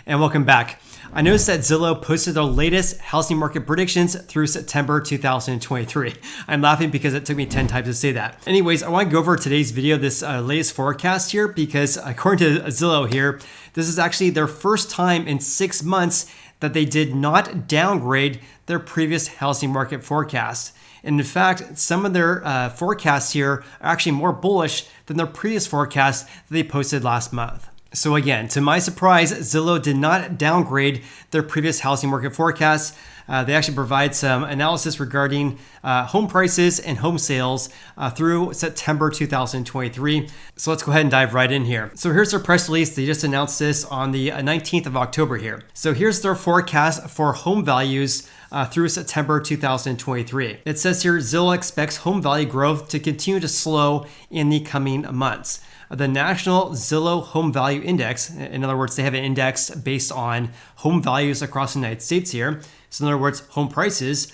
And welcome back. I noticed that Zillow posted their latest housing market predictions through September 2023. I'm laughing because it took me 10 times to say that. Anyways, I want to go over today's video, this latest forecast here, because according to Zillow here, this is actually their first time in 6 months that they did not downgrade their previous housing market forecast. And in fact, some of their forecasts here are actually more bullish than their previous forecast that they posted last month. So again, to my surprise, Zillow did not downgrade their previous housing market forecast. They actually provide some analysis regarding home prices and home sales through September 2023. So let's go ahead and dive right in here. So here's their press release. They just announced this on the 19th of October here. So here's their forecast for home values through September 2023. It says here, Zillow expects home value growth to continue to slow in the coming months. The National Zillow Home Value Index, in other words, they have an index based on home values across the United States here. So in other words, home prices,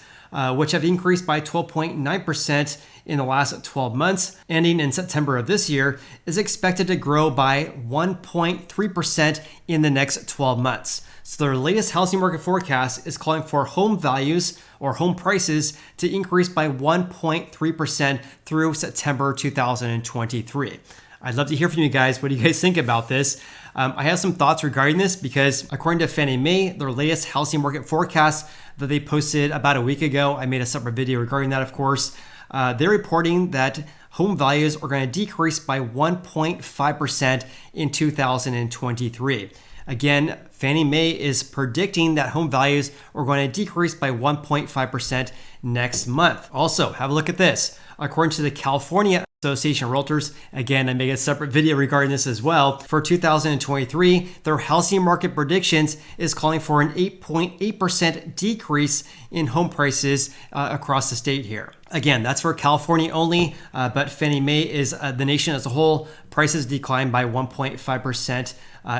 which have increased by 12.9% in the last 12 months, ending in September of this year, is expected to grow by 1.3% in the next 12 months. So their latest housing market forecast is calling for home values or home prices to increase by 1.3% through September 2023. I'd love to hear from you guys. What do you guys think about this? I have some thoughts regarding this because according to Fannie Mae, their latest housing market forecast that they posted about a week ago, I made a separate video regarding that, of course. They're reporting that home values are going to decrease by 1.5% in 2023. Again, Fannie Mae is predicting that home values are going to decrease by 1.5% next month. Also, have a look at this. According to the California Association of Realtors, again, I made a separate video regarding this as well. For 2023, their housing market predictions is calling for an 8.8% decrease in home prices across the state here. Again, that's for California only, but Fannie Mae is the nation as a whole. Prices declined by 1.5%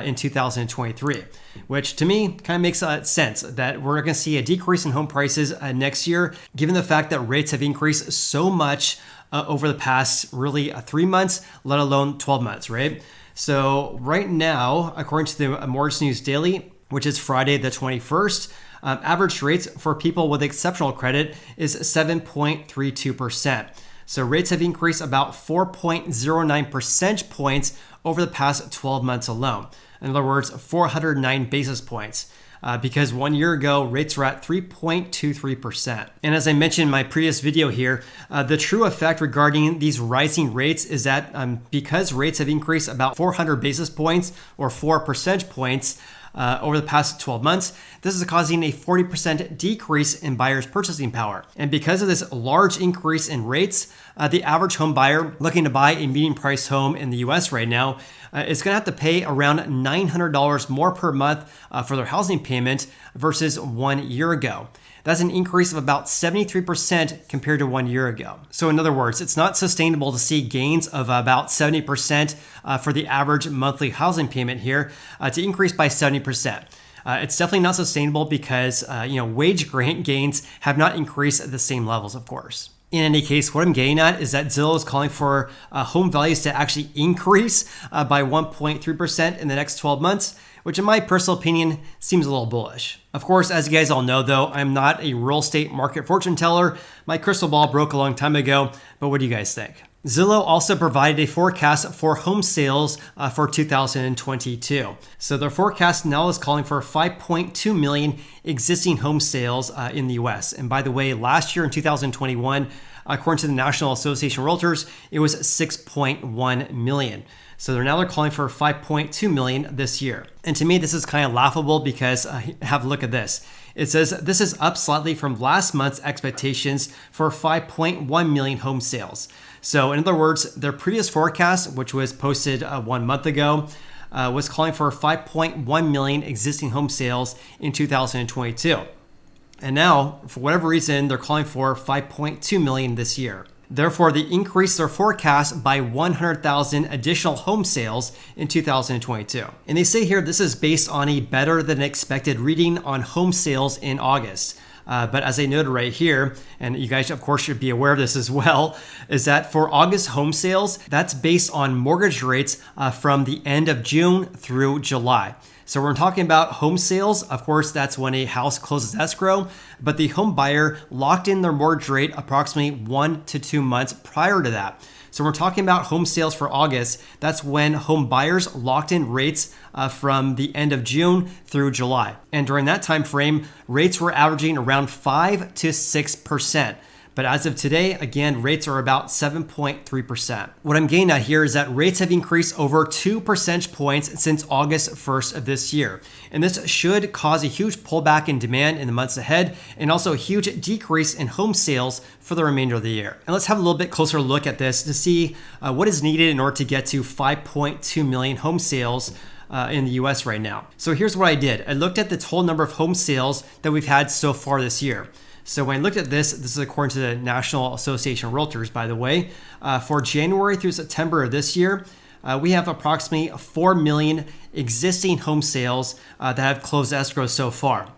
in 2023, which to me kind of makes sense that we're going to see a decrease in home prices next year, given the fact that rates have increased so much over the past really 3 months, let alone 12 months, right? So right now, according to the Mortgage News Daily, which is Friday the 21st, average rates for people with exceptional credit is 7.32%. So rates have increased about 4.09 percentage points over the past 12 months alone. In other words, 409 basis points. Because 1 year ago, rates were at 3.23%. And as I mentioned in my previous video here, the true effect regarding these rising rates is that because rates have increased about 400 basis points or 4 percentage points over the past 12 months, this is causing a 40% decrease in buyers' purchasing power. And because of this large increase in rates, the average home buyer looking to buy a median price home in the US right now is going to have to pay around $900 more per month for their housing payment versus 1 year ago. That's an increase of about 73% compared to 1 year ago. So in other words, it's not sustainable to see gains of about 70% for the average monthly housing payment here to increase by 70%. It's definitely not sustainable because wage gains have not increased at the same levels, of course. In any case, what I'm getting at is that Zillow is calling for home values to actually increase by 1.3% in the next 12 months, which in my personal opinion seems a little bullish. Of course, as you guys all know though, I'm not a real estate market fortune teller. My crystal ball broke a long time ago, but what do you guys think? Zillow also provided a forecast for home sales for 2022. So their forecast now is calling for 5.2 million existing home sales in the US. And by the way, last year in 2021, according to the National Association of Realtors, it was 6.1 million. So they're calling for 5.2 million this year. And to me, this is kind of laughable because have a look at this. It says this is up slightly from last month's expectations for 5.1 million home sales. So in other words, their previous forecast, which was posted 1 month ago, was calling for 5.1 million existing home sales in 2022. And now, for whatever reason, they're calling for 5.2 million this year. Therefore, they increased their forecast by 100,000 additional home sales in 2022. And they say here this is based on a better than expected reading on home sales in August. But as I noted right here, and you guys of course should be aware of this as well, is that for August home sales, that's based on mortgage rates from the end of June through July. So we're talking about home sales. Of course, that's when a house closes escrow, but the home buyer locked in their mortgage rate approximately 1 to 2 months prior to that. So we're talking about home sales for August. That's when home buyers locked in rates from the end of June through July. And during that time frame, rates were averaging around 5 to 6%. But as of today, again, rates are about 7.3%. What I'm getting at here is that rates have increased over 2 percentage points since August 1st of this year. And this should cause a huge pullback in demand in the months ahead, and also a huge decrease in home sales for the remainder of the year. And let's have a little bit closer look at this to see what is needed in order to get to 5.2 million home sales in the US right now. So here's what I did. I looked at the total number of home sales that we've had so far this year. So when I looked at this is according to the National Association of Realtors, by the way. For January through September of this year, we have approximately 4 million existing home sales that have closed escrow so far.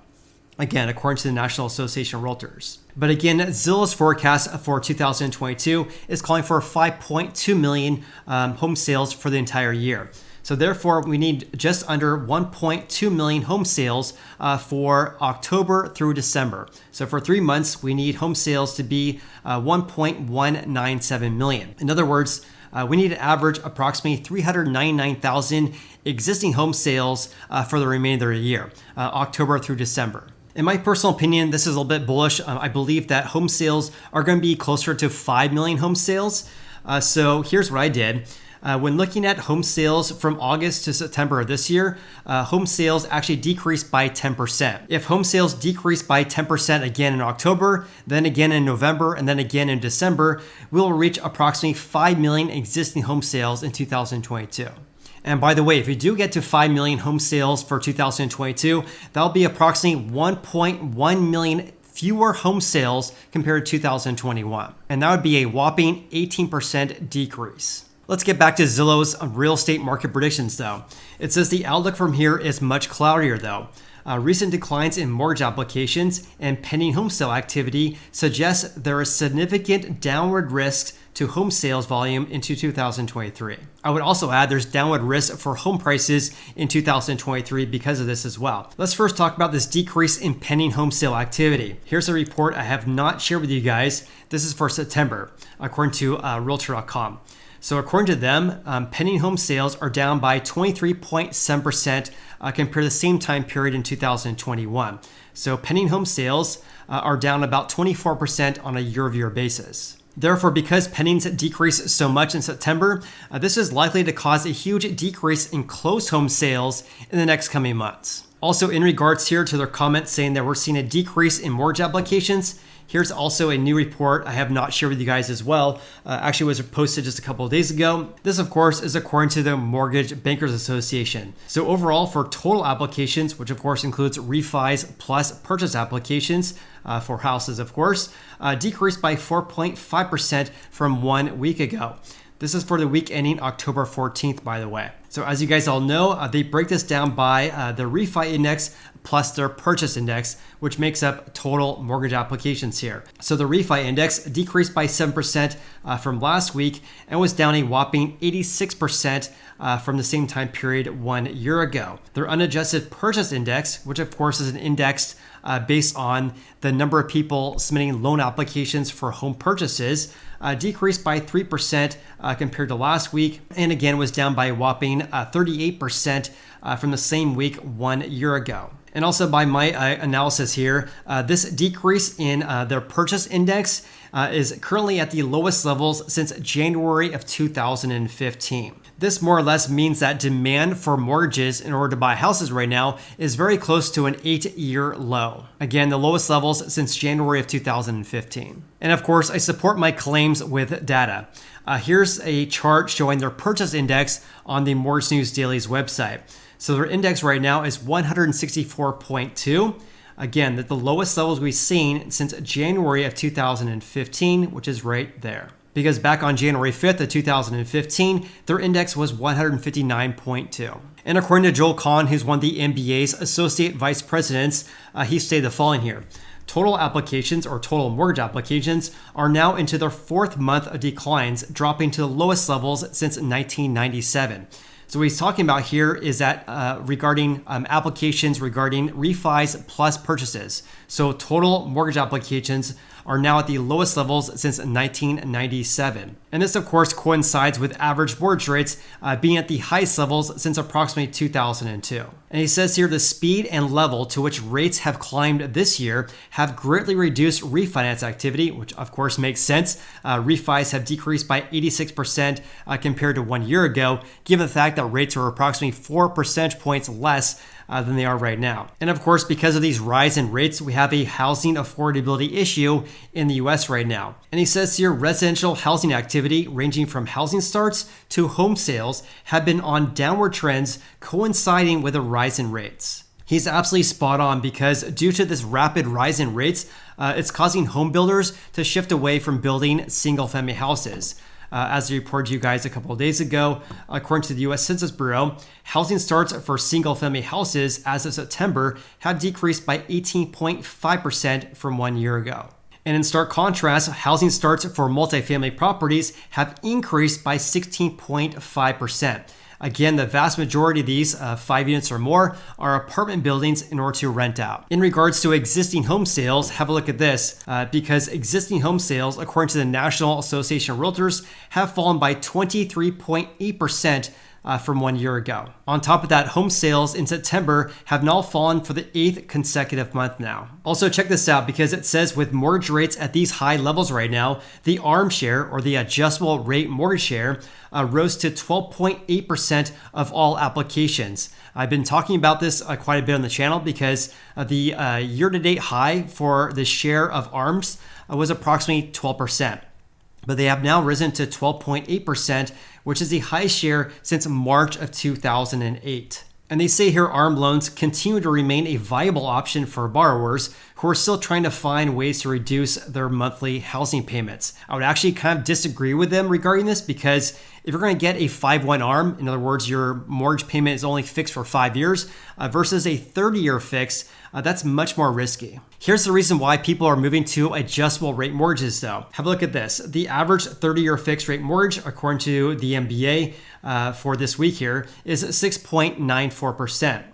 Again, according to the National Association of Realtors. But again, Zillow's forecast for 2022 is calling for 5.2 million home sales for the entire year. So therefore, we need just under 1.2 million home sales for October through December. So for 3 months, we need home sales to be 1.197 million. In other words, we need to average approximately 399,000 existing home sales for the remainder of the year, October through December. In my personal opinion, this is a little bit bullish. I believe that home sales are going to be closer to 5 million home sales. So here's what I did. When looking at home sales from August to September of this year, home sales actually decreased by 10%. If home sales decreased by 10% again in October, then again in November, and then again in December, we'll reach approximately 5 million existing home sales in 2022. And by the way, if we do get to 5 million home sales for 2022, that'll be approximately 1.1 million fewer home sales compared to 2021. And that would be a whopping 18% decrease. Let's get back to Zillow's real estate market predictions though. It says the outlook from here is much cloudier though. Recent declines in mortgage applications and pending home sale activity suggest there is significant downward risk to home sales volume into 2023. I would also add there's downward risk for home prices in 2023 because of this as well. Let's first talk about this decrease in pending home sale activity. Here's a report I have not shared with you guys. This is for September, according to Realtor.com. So according to them, pending home sales are down by 23.7% compared to the same time period in 2021. So pending home sales are down about 24% on a year-over-year basis. Therefore, because pendings decreased so much in September, this is likely to cause a huge decrease in closed home sales in the next coming months. Also, in regards here to their comments saying that we're seeing a decrease in mortgage applications, here's also a new report I have not shared with you guys as well. Actually was posted just a couple of days ago. This, of course, is according to the Mortgage Bankers Association. So overall, for total applications, which of course includes refis plus purchase applications for houses, of course, decreased by 4.5% from 1 week ago. This is for the week ending October 14th, by the way. So as you guys all know, they break this down by the refi index plus their purchase index, which makes up total mortgage applications here. So the refi index decreased by 7% from last week and was down a whopping 86% from the same time period 1 year ago. Their unadjusted purchase index, which of course is an index based on the number of people submitting loan applications for home purchases, decreased by 3% compared to last week, and again was down by a whopping 38% from the same week 1 year ago. And also by my analysis here, this decrease in their purchase index is currently at the lowest levels since January of 2015. This more or less means that demand for mortgages in order to buy houses right now is very close to an 8-year low. Again, the lowest levels since January of 2015. And of course, I support my claims with data. Here's a chart showing their purchase index on the Mortgage News Daily's website. So their index right now is 164.2. Again, the lowest levels we've seen since January of 2015, which is right there. Because back on January 5th of 2015, their index was 159.2. And according to Joel Kahn, who's one of the MBA's associate vice presidents, he stated the following here. Total applications or total mortgage applications are now into their 4th month of declines, dropping to the lowest levels since 1997. So what he's talking about here is that regarding applications regarding refis plus purchases. So total mortgage applications are now at the lowest levels since 1997. And this, of course, coincides with average mortgage rates being at the highest levels since approximately 2002. And he says here the speed and level to which rates have climbed this year have greatly reduced refinance activity, which of course makes sense. Refis have decreased by 86% compared to 1 year ago, given the fact that rates are approximately 4 percentage points less than they are right now. And of course, because of these rise in rates, we have a housing affordability issue in the US right now. And he says here residential housing activity ranging from housing starts to home sales have been on downward trends coinciding with a rise in rates. He's absolutely spot on because due to this rapid rise in rates, it's causing home builders to shift away from building single family houses. As I reported to you guys a couple of days ago, according to the U.S. Census Bureau, housing starts for single-family houses as of September have decreased by 18.5% from 1 year ago. And in stark contrast, housing starts for multifamily properties have increased by 16.5%. Again, the vast majority of these, 5 units or more, are apartment buildings in order to rent out. In regards to existing home sales, have a look at this, because existing home sales, according to the National Association of Realtors, have fallen by 23.8% from 1 year ago. On top of that, home sales in September have now fallen for the 8th consecutive month now. Also, check this out because it says with mortgage rates at these high levels right now, the ARM share, or the adjustable rate mortgage share, rose to 12.8% of all applications. I've been talking about this quite a bit on the channel because the year-to-date high for the share of ARMs was approximately 12%. But they have now risen to 12.8%, which is the highest share since March of 2008. And they say here ARM loans continue to remain a viable option for borrowers who are still trying to find ways to reduce their monthly housing payments. I would actually kind of disagree with them regarding this because if you're going to get a 5-1 ARM, in other words, your mortgage payment is only fixed for 5 years versus a 30-year fix, that's much more risky. Here's the reason why people are moving to adjustable rate mortgages though. Have a look at this. The average 30-year fixed rate mortgage, according to the MBA for this week here, is 6.94%.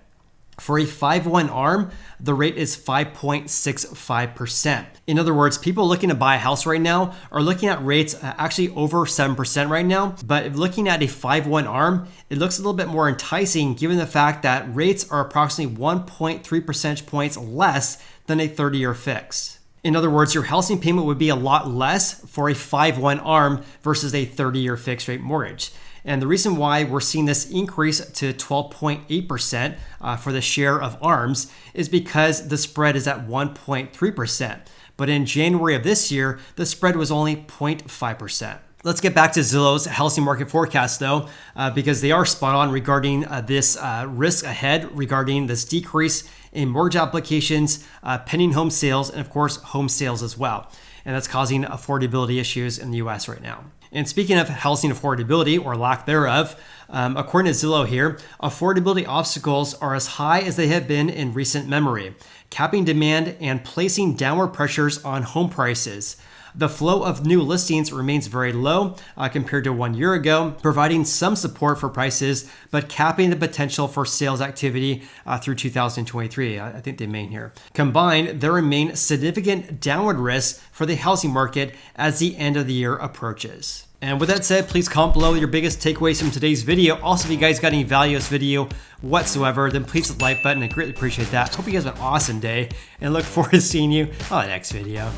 For a 5-1 ARM, the rate is 5.65%. In other words, people looking to buy a house right now are looking at rates actually over 7% right now. But if looking at a 5-1 ARM, it looks a little bit more enticing given the fact that rates are approximately 1.3 percentage points less than a 30-year fix. In other words, your housing payment would be a lot less for a 5-1 ARM versus a 30-year fixed rate mortgage. And the reason why we're seeing this increase to 12.8% for the share of ARMs is because the spread is at 1.3%. But in January of this year, the spread was only 0.5%. Let's get back to Zillow's housing market forecast though, because they are spot on regarding this risk ahead regarding this decrease in mortgage applications, pending home sales, and of course, home sales as well. And that's causing affordability issues in the US right now. And speaking of housing affordability or lack thereof, according to Zillow here, affordability obstacles are as high as they have been in recent memory, capping demand and placing downward pressures on home prices. The flow of new listings remains very low compared to 1 year ago, providing some support for prices, but capping the potential for sales activity through 2023. I think they mean here. Combined, there remain significant downward risks for the housing market as the end of the year approaches. And with that said, please comment below your biggest takeaways from today's video. Also, if you guys got any value in this video whatsoever, then please hit the like button. I greatly appreciate that. Hope you guys have an awesome day and look forward to seeing you on the next video.